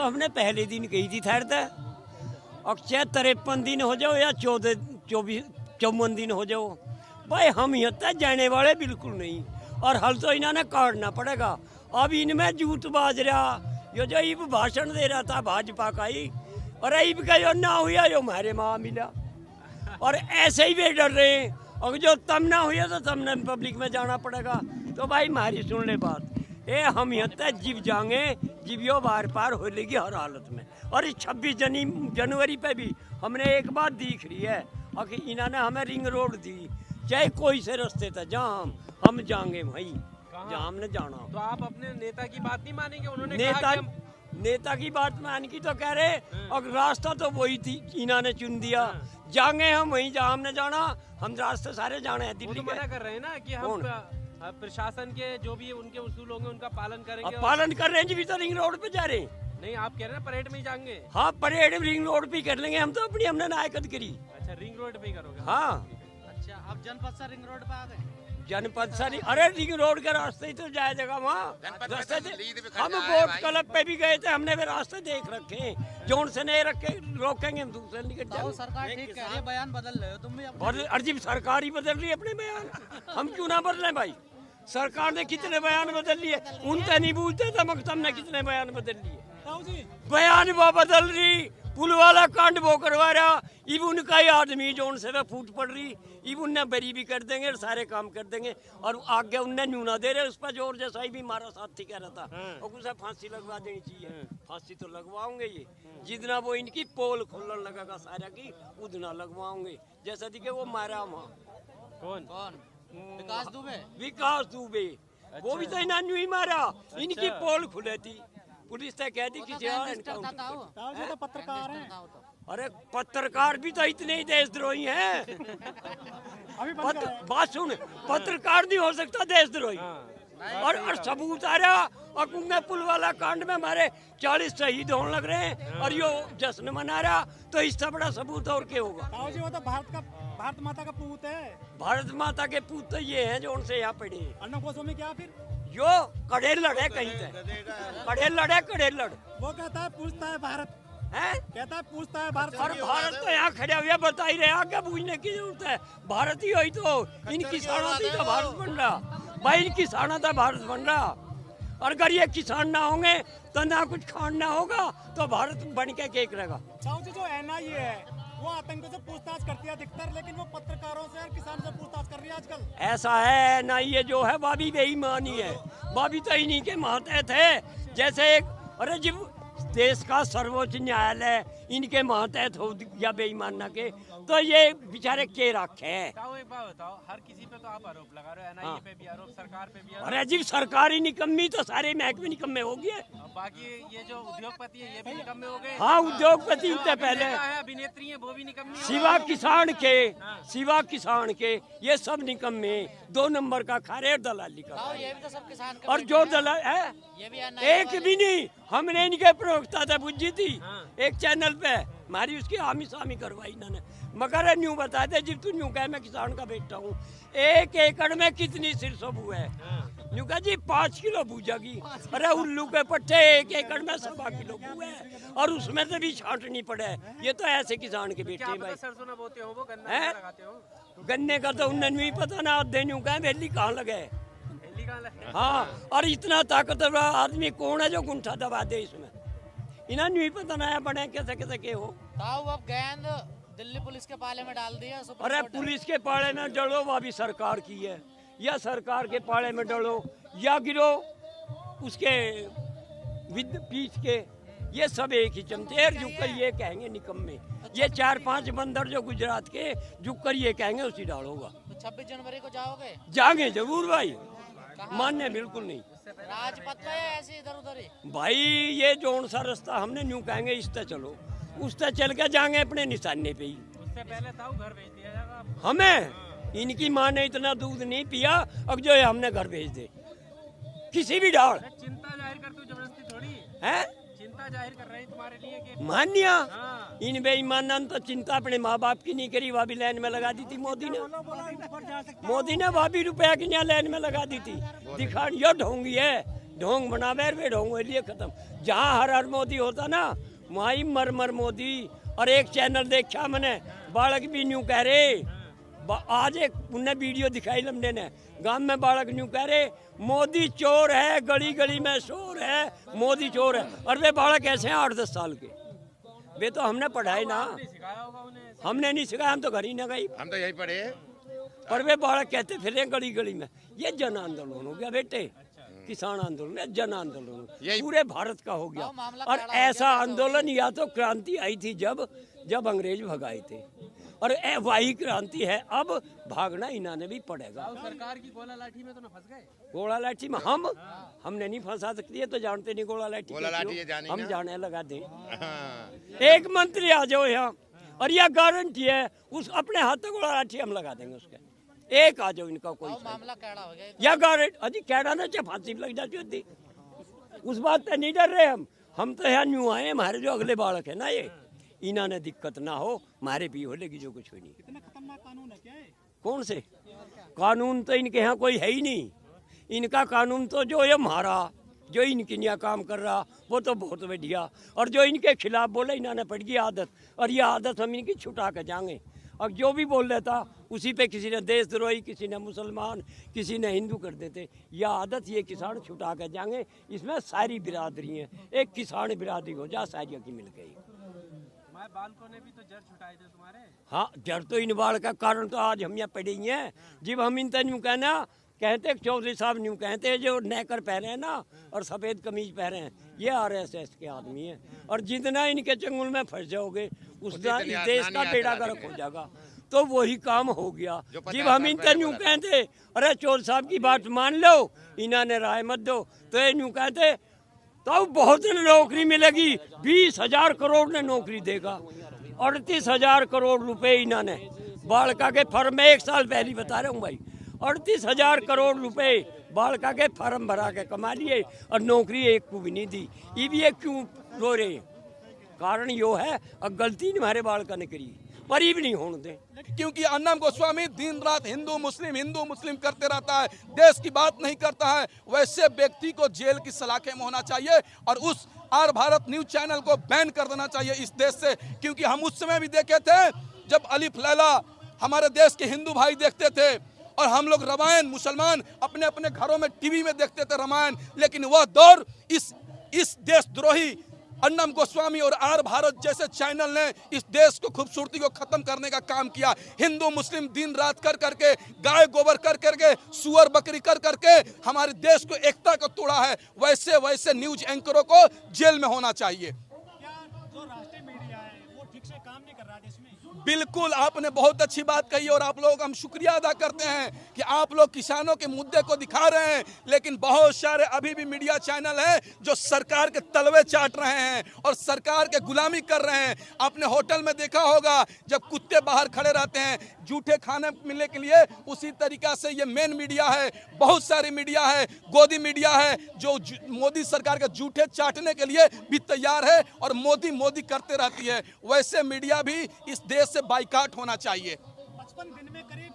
हमने पहले दिन कही थी ठहरता, और चाहे 53 दिन हो जाओ या 54 दिन हो जाओ, भाई हम यहाँ तक जाने वाले बिल्कुल नहीं। और हल तो इन्होंने काटना पड़ेगा। अब इनमें जूत बाज रहा, यो जो इब भाषण दे रहा था भाजपा का ही, और इब का जो ना हुआ जो हमारे माँ मिला, और ऐसे ही वे डर रहे हैं। और जो तम ना हुआ तो तमने पब्लिक में जाना पड़ेगा। तो भाई हमारी सुन ले बात, ये हम यहाँ तक जीव जाएंगे, जीवियों बार पार हो लेगी हर हालत में। और इस 26 जनवरी पे भी हमने एक बात दिख रही है, और इन्होंने हमें रिंग रोड दी, चाहे कोई से रास्ते था जहाँ हम जाएंगे भाई, जहाँ हमने जाना। तो आप अपने नेता की बात नहीं मानेंगे? उन्होंने नेता की बात मान की तो कह रहे, और रास्ता तो वही थी, इन्होंने चुन दिया। जाएंगे हम वहीं जहाँ हमने जाना, हम रास्ते सारे जाने हैं दिल्ली के। मना कर रहे हैं ना कि हम प्रशासन के जो भी उनके उसूल होंगे उनका पालन करेंगे। पालन कर रहे हैं जी, भी तो रिंग रोड पे जा रहे हैं। नहीं, आप कह रहे हैं परेड में ही जाएंगे? हाँ, परेड रिंग रोड पे कर लेंगे हम तो अपनी, हमने नायकत करी। अच्छा, रिंग रोड पे ही करोगे? हाँ। अच्छा, अब जनपद से रिंग रोड पे आ गए? जनपद से अरे रिंग रोड के रास्ते ही तो जाए जगह वहाँ रास्ते हम बोट क्लब पे भी गए थे, हमने भी रास्ते देख रखे हैं, जोन से नहीं रखे रोकेंगे हम दूसरे निकट जाओ। सरकार ठीक कह रही है, बयान बदल रहे हो तुम भी। अर्जी सरकार ही बदल रही है अपने बयान, हम क्यों ना बदलें भाई? सरकार ने कितने बयान बदल लिए, उनसे नहीं पूछते थे मगर हमने कितने बयान बदल लिए। बयान वो बदल रही, पुल वाला कांड वो करवा रहा, इब उनका ही आदमी जो उनसे वे फूट पड़ रही, इब उनने बरी भी कर देंगे और सारे काम कर देंगे। और आगे उनने न्यूना दे रहे उस पर जोर, जैसा ही भी हमारा साथी कह रहा था, और उसे फांसी लगवा देनी चाहिए। फांसी तो लगवाओगे ये, जितना वो इनकी पोल खोलने लगेगा सारा की, उतना लगवाओगे। जैसा दिखे वो मारा वहाँ कौन विकास दुबे, वो भी तो इन्होंने ही मारा, इनकी पोल खुले थी, पुलिस ने कह दी कि पत्रकार हैं। अरे पत्रकार भी तो इतने ही देशद्रोही हैं। बात सुन, पत्रकार नहीं हो सकता देशद्रोही। और सबूत आ रहा, और कुंगे पुल वाला कांड में हमारे 40 शहीद होने लग रहे हैं, और यो जश्न मना रहा, तो इससे बड़ा सबूत और क्या होगा? वो तो भारत माता का पूत है। भारत माता के पूत तो ये हैं जो उनसे यहाँ पड़े हैं। अन्ना गोस्वामी क्या फिर यो कड़े लड़े कहीं थे, कड़े लड़। वो कहता है पूछता है भारत है, कहता है पूछता है भारत। और भारत तो यहाँ खड़े हुए बता ही रहे, आगे पूछने की जरूरत है? भारत ही हुई तो इन किसानों से तो भारत बन रहा भाई, इन किसानों का भारत बन रहा। और अगर ये किसान ना होंगे तो ना कुछ खाना होगा, तो भारत बन के क्या करेगा? जो NIA है वो आतंकियों से पूछताछ करती है अधिकतर, लेकिन वो पत्रकारों से और किसानों से पूछताछ कर रही है आजकल। ऐसा है ना, ये जो है बाबी बेईमानी है, बाबी तो इन्हीं के मातहत है। जैसे एक अरे जब देश का सर्वोच्च न्यायालय इनके मातहत हो या बेईमाना के, तो ये बेचारे के रखे हैं। एक बात बताओ, हर किसी पे तो आप आरोप लगा रहे हो, NIA पे भी आरोप, सरकार पे भी आरोप। अरे जी सरकारी निकम्मी तो सारे महकमे निकम्मे हो गए। बाकी ये जो उद्योगपति है ये भी निकम्मे हो गए। हाँ, उद्योगपति से पहले अभिनेत्री है वो भी निकम्मी, सिवा किसान के ये सब निकम्मे, 2 नंबर का खारे और दलाली का। ये भी तो सब किसान और जो दलाल है ये भी एक भी नहीं, हमने इनके प्रवक्ता था बुझी थी एक चैनल पे, हमारी उसकी आमी सामी करवाई इन्होंने। मगर न्यू बताते जब तू न्यू कहे मैं किसान का बेटा हूँ, 1 एकड़ में कितनी सिरसोबू है? न्यू कहा जी 5 किलो बूझेगी। अरे उल्लू के पट्टे 1 एकड़ में 1.25 किलो बू है, और उसमें से भी छांटनी पड़े। ये तो ऐसे किसान के बेटे भाई। सरसों ना बोते हो, वो गन्ना लगाते हो? गन्ने का तो उन्हें नहीं पता ना, आधे न्यू कहे वेली कहाँ लगे। हाँ, और इतना ताकतवर आदमी कौन है जो गुंठा दबा दे इसमें? इन्हें नहीं पता नया बने कैसे कैसे के हो। अब गेंद दिल्ली पुलिस के पाले में डाल दिया। अरे पुलिस के पाले में डलो, वो भी सरकार की है, या सरकार के पाले में डलो या गिरो उसके पीछ के, ये सब एक ही चमचे झुककर ये कहेंगे निकम्मे। ये 4-5 बंदर जो गुजरात के झुककर ये कहेंगे उसी डालोगा। तो 26 जनवरी को जाओगे? जाएंगे जरूर भाई, मानने बिल्कुल नहीं। राजपथ पे ऐसे इधर उधर ही भाई, ये जोन सा रास्ता हमने न्यू कहेंगे इस तरह चलो, उस तरह चल के जाएंगे अपने निशाने पे ही। उससे पहले था घर भेज दिया जाएगा हमें। इनकी माँ ने इतना दूध नहीं पिया, अब जो है हमने घर भेज दे किसी भी डाल। चिंता जाहिर करते हो जबरदस्ती थोड़ी है, चिंता जाहिर कर रहे हैं तुम्हारे लिए कि मान्या। इन बेईमाना ने तो चिंता अपने माँ बाप की नहीं करी, वह भी लाइन में लगा दी थी मोदी ने। वह भी रुपया की लाइन में लगा दी थी। दिखा यो ढोंगी है ढोंग बनावे वे ढोंग के लिए खत्म। जहाँ हर हर मोदी होता ना वहाँ ही मर मर मोदी। और एक चैनल देखा मैंने, बालक भी न्यू कह रहे, आज एक उन्हें वीडियो दिखाई लमने ने, गांव में बालक न्यू कह रहे मोदी चोर है, गली गली में शोर है, मोदी चोर है। और वे बालक ऐसे हैं 8-10 साल के, वे तो हमने पढ़ाए ना, हमने नहीं सिखाया, हम तो घर ही ना गई, हम तो यही पढ़े। और वे बालक कहते फिर गली गली में। ये जन आंदोलन हो गया बेटे, किसान आंदोलन, जन आंदोलन पूरे भारत का हो गया। और ऐसा आंदोलन या तो क्रांति आई थी जब अंग्रेज भगाए थे, और वही क्रांति है अब, भागना इन्होंने भी पड़ेगा। सरकार की गोला लाठी में तो ना फंस गए? गोला लाठी में हमने नहीं फंसा सकती है, तो जानते नहीं गोला लाठी हम जाने लगा दें। एक मंत्री आ जाओ यहाँ और यह गारंटी है उस अपने हाथ में गोला लाठी हम लगा देंगे उसके, एक आ जाओ इनका कोई मामला कैड़ा हो गया या गारंटी अजी कैड़ा ना चाहे फांसी लग जाती होती, उस बात से नहीं डर रहे हम तो यहाँ न्यू आए, हमारे जो अगले बालक है ना ये, इन्होंने दिक्कत ना हो, हमारे भी हो लेगी जो कुछ हुई नहीं। इतना खतरनाक कानून है क्या है? कौन से कानून? तो इनके यहाँ कोई है ही नहीं। इनका कानून तो जो ये हमारा, जो इनके यहाँ काम कर रहा वो तो बहुत बढ़िया, और जो इनके खिलाफ बोले इन्होंने पड़ गई आदत, और ये आदत हम इनकी छुटा के जाएंगे। अब जो भी बोल रहा था उसी पे किसी ने देशद्रोही, किसी ने मुसलमान, किसी ने हिंदू कर देते। यह आदत ये किसान छुटा के जाएंगे। इसमें सारी बिरादरी है, एक किसान बिरादरी हो जा सारी की मिल गई। बालकों ने भी तो जड़ छुटाए थे तुम्हारे। हाँ, जड़ तो इन बाल का कारण तो आज हम यहाँ पड़े ही हैं। जब हम इन न्यू कहना कहते चौधरी साहब न्यू कहते जो नेकर पहने हैं ना और सफ़ेद कमीज पहने हैं, ये RSS के आदमी हैं। और जितना इनके चंगुल में फंस जाओगे उतना इस देश का बेड़ा गर्क हो जाएगा। तो वही काम हो गया। जब हम इन न्यू कहते अरे चौधरी साहब की बात मान लो, इन्होंने राय मत दो, तो ये न्यू कहते तो बहुत नौकरी मिलेगी, 20,000 करोड़ ने नौकरी देगा। 38,000 करोड़ रुपए इन्होंने बालका के फर्म में, एक साल पहले बता रहा हूँ भाई, 38,000 करोड़ रुपए बालका के फर्म भरा के कमा लिए, और नौकरी एक को भी नहीं दी। ये भी एक क्यों रो रहे हैं? कारण यो है अब गलती हमारे बालका ने करी, पर ये भी नहीं होने दें। क्योंकि अन्नम गोस्वामी दिन रात हिंदू मुस्लिम करते रहता है, देश की बात नहीं करता है। वैसे व्यक्ति को जेल की सलाखें में होना चाहिए, और उस आर भारत न्यूज चैनल को बैन कर देना चाहिए इस देश से। क्योंकि हम उस समय भी देखे थे जब अलिफ लैला हमारे देश के हिंदू भाई देखते थे, और हम लोग रामायण मुसलमान अपने अपने घरों में टीवी में देखते थे रामायण। लेकिन वह दौर इस देशद्रोही अन्नम गोस्वामी और आर भारत जैसे चैनल ने इस देश को खूबसूरती को खत्म करने का काम किया। हिंदू मुस्लिम दिन रात कर करके, गाय गोबर कर करके, सुअर बकरी कर करके हमारे देश को एकता को तोड़ा है। वैसे न्यूज एंकरों को जेल में होना चाहिए। क्या जो राष्ट्रीय मीडिया है वो ठीक से काम नहीं कर रहा देश में? बिल्कुल, आपने बहुत अच्छी बात कही, और आप लोगों का हम शुक्रिया अदा करते हैं कि आप लोग किसानों के मुद्दे को दिखा रहे हैं। लेकिन बहुत सारे अभी भी मीडिया चैनल हैं जो सरकार के तलवे चाट रहे हैं और सरकार के गुलामी कर रहे हैं। आपने होटल में देखा होगा जब कुत्ते बाहर खड़े रहते हैं जूठे खाने मिलने के लिए, उसी तरीका से ये मेन मीडिया है। बहुत सारी मीडिया है, गोदी मीडिया है, जो मोदी सरकार के जूठे चाटने के लिए भी तैयार है और मोदी करते रहती है। वैसे मीडिया भी इस देश से बाइकाट होना चाहिए। 55 दिन में करीब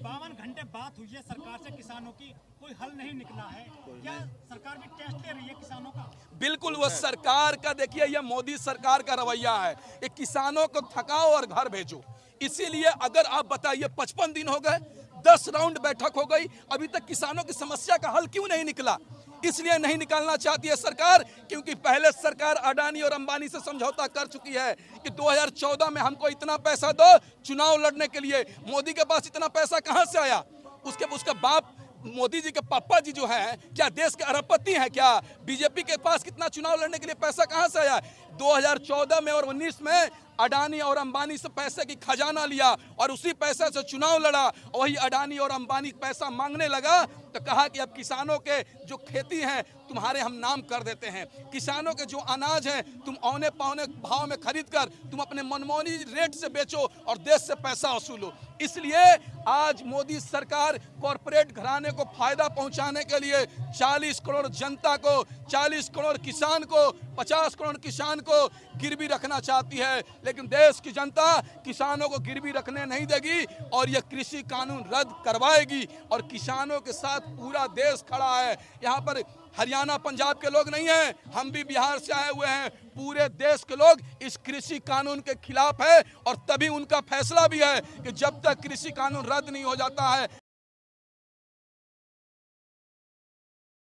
52 घंटे बात हुई है सरकार से किसानों की, कोई हल नहीं निकला है। क्या सरकार भी टेस्ट ले रही है किसानों का? बिल्कुल, वो सरकार का देखिए, यह मोदी सरकार का रवैया है, ये किसानों को थकाओ और घर भेजो। इसीलिए अगर आप बताइए 55 दिन हो गए, 10 राउंड बैठक हो गई, अभी तक किसानों की समस्या का हल क्यों नहीं निकला? इसलिए नहीं निकालना चाहती है सरकार क्योंकि पहले सरकार अडानी और अंबानी से समझौता कर चुकी है कि 2014 में हमको इतना पैसा दो चुनाव लड़ने के लिए। मोदी के पास इतना पैसा कहां से आया? उसका बाप मोदी जी के पापा जी जो है क्या देश के अरबपति हैं क्या? बीजेपी के पास कितना चुनाव लड़ने के लिए पैसा कहां से आया? 2014 में और 19 में अडानी और अंबानी से पैसे की खजाना लिया और उसी पैसे से चुनाव लड़ा। वही अडानी और अंबानी पैसा मांगने लगा तो कहा कि अब किसानों के जो खेती है तुम्हारे हम नाम कर देते हैं, किसानों के जो अनाज है तुम औने पौने भाव में खरीद कर तुम अपने मनमानी रेट से बेचो और देश से पैसा वसूलो। इसलिए आज मोदी सरकार कॉरपोरेट घराने को फायदा पहुंचाने के लिए 40 करोड़ जनता को, 40 करोड़ किसान को, 50 करोड़ किसान को गिरवी रखना चाहती है। लेकिन देश की जनता किसानों को गिरवी रखने नहीं देगी और यह कृषि कानून रद्द करवाएगी और किसानों के साथ पूरा देश खड़ा है। यहाँ पर हरियाणा पंजाब के लोग नहीं हैं, हम भी बिहार से आए हुए हैं। पूरे देश के लोग इस कृषि कानून के खिलाफ है और तभी उनका फैसला भी है कि जब तक कृषि कानून रद्द नहीं हो जाता है